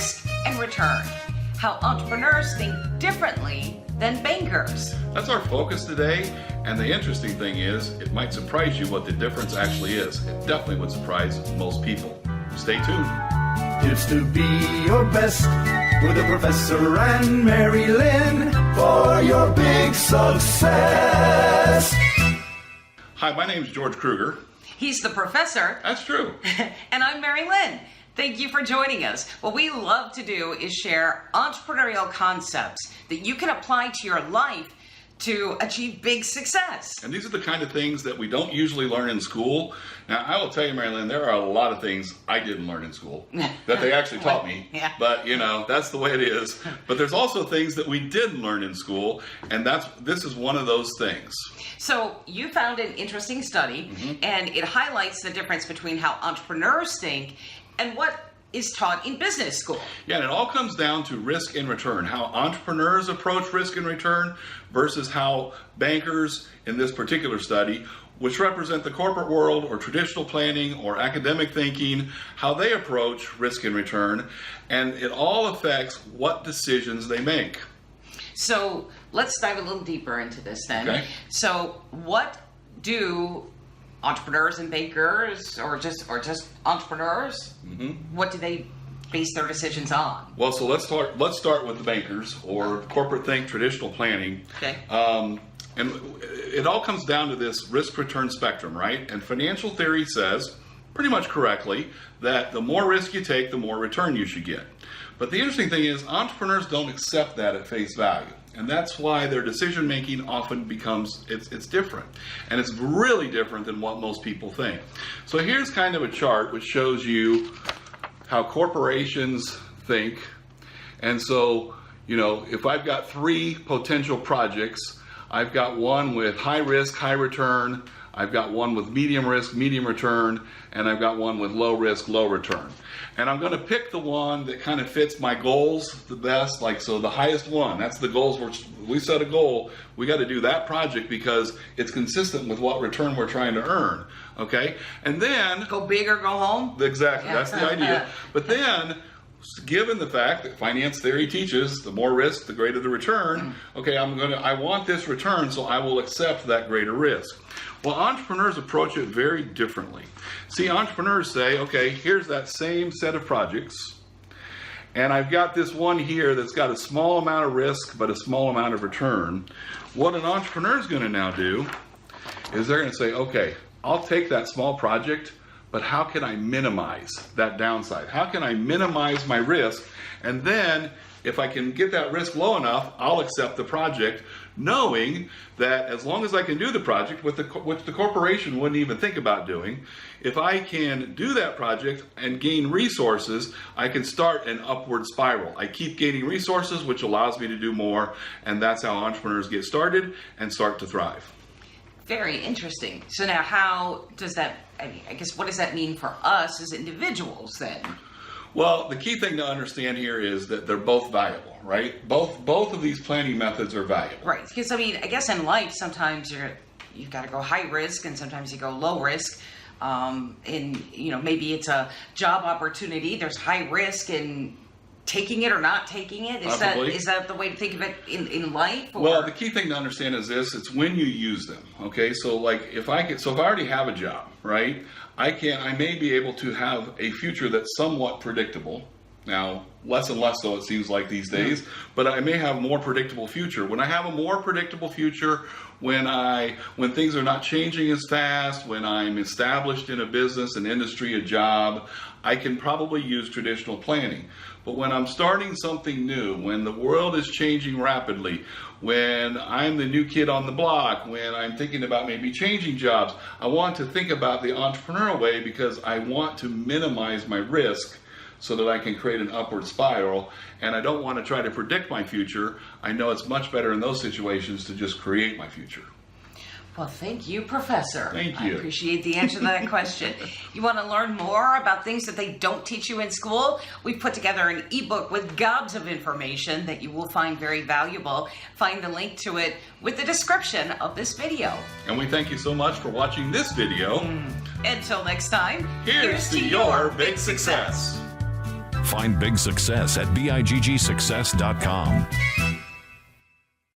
risk and return. How entrepreneurs think differently than bankers. That's our focus today, and the interesting thing is, it might surprise you what the difference actually is. It definitely would surprise most people. Stay tuned. Tips to be your best with the Professor and Mary Lynn for your big success. Hi, my name is George Kruger. He's the professor. That's true. And I'm Mary Lynn. Thank you for joining us. What we love to do is share entrepreneurial concepts that you can apply to your life to achieve big success. And these are the kind of things that we don't usually learn in school. Now, I will tell you, Mary Lynn, there are a lot of things I didn't learn in school that they actually taught me. Yeah. But, you know, that's the way it is. But there's also things that we didn't learn in school, and this is one of those things. So you found an interesting study, and it highlights the difference between how entrepreneurs think and what is taught in business school. Yeah, and it all comes down to risk and return, how entrepreneurs approach risk and return versus how bankers in this particular study, which represent the corporate world or traditional planning or academic thinking, how they approach risk and return, and it all affects what decisions they make. So let's dive a little deeper into this then. Okay. So what do entrepreneurs and bankers, or just entrepreneurs, what do they base their decisions on? Well, so let's start with the bankers or corporate think, traditional planning. Okay. And it all comes down to this risk-return spectrum, right? And financial theory says, pretty much correctly, that the more risk you take, the more return you should get. But the interesting thing is, entrepreneurs don't accept that at face value. And that's why their decision making often becomes, it's different. And it's really different than what most people think. So here's kind of a chart which shows you how corporations think. And so, you know, if I've got 3 potential projects, I've got one with high risk, high return, I've got one with medium risk, medium return, and I've got one with low risk, low return. And I'm going to pick the one that kind of fits my goals the best, like, so the highest one, that's the goals. We set a goal, we got to do that project because it's consistent with what return we're trying to earn, okay? And then... Go big or go home? Exactly, Yeah. that's the idea. But then, given the fact that finance theory teaches the more risk, the greater the return, okay, I want this return, so I will accept that greater risk. Well, entrepreneurs approach it very differently. See, entrepreneurs say, okay, here's that same set of projects, and I've got this one here that's got a small amount of risk, but a small amount of return. What an entrepreneur is going to now do is they're going to say, okay, I'll take that small project, but how can I minimize that downside? How can I minimize my risk? And then, if I can get that risk low enough, I'll accept the project, knowing that as long as I can do the project, which the corporation wouldn't even think about doing, if I can do that project and gain resources, I can start an upward spiral. I keep gaining resources, which allows me to do more, and that's how entrepreneurs get started and start to thrive. Very interesting. So now how does that, I guess, what does that mean for us as individuals then? Well, the key thing to understand here is that they're both valuable, right? Both of these planning methods are valuable. Right, because I mean, I guess in life sometimes you've got to go high risk and sometimes you go low risk. And you know, maybe it's a job opportunity. There's high risk in taking it or not taking it. Is that the way to think of it in life? Or? Well, the key thing to understand is this: it's when you use them. Okay, so like if I already have a job, right? I may be able to have a future that's somewhat predictable. Now, less and less so it seems like these days, but I may have a more predictable future. When I have a more predictable future, when things are not changing as fast, when I'm established in a business, an industry, a job, I can probably use traditional planning. But when I'm starting something new, when the world is changing rapidly, when I'm the new kid on the block, when I'm thinking about maybe changing jobs, I want to think about the entrepreneurial way because I want to minimize my risk so that I can create an upward spiral, and I don't want to try to predict my future. I know it's much better in those situations to just create my future. Well, thank you, Professor. Thank you. I appreciate the answer to that question. You want to learn more about things that they don't teach you in school? We've put together an ebook with gobs of information that you will find very valuable. Find the link to it with the description of this video. And we thank you so much for watching this video. Until next time, Here's to your big success. Find big success at biggsuccess.com.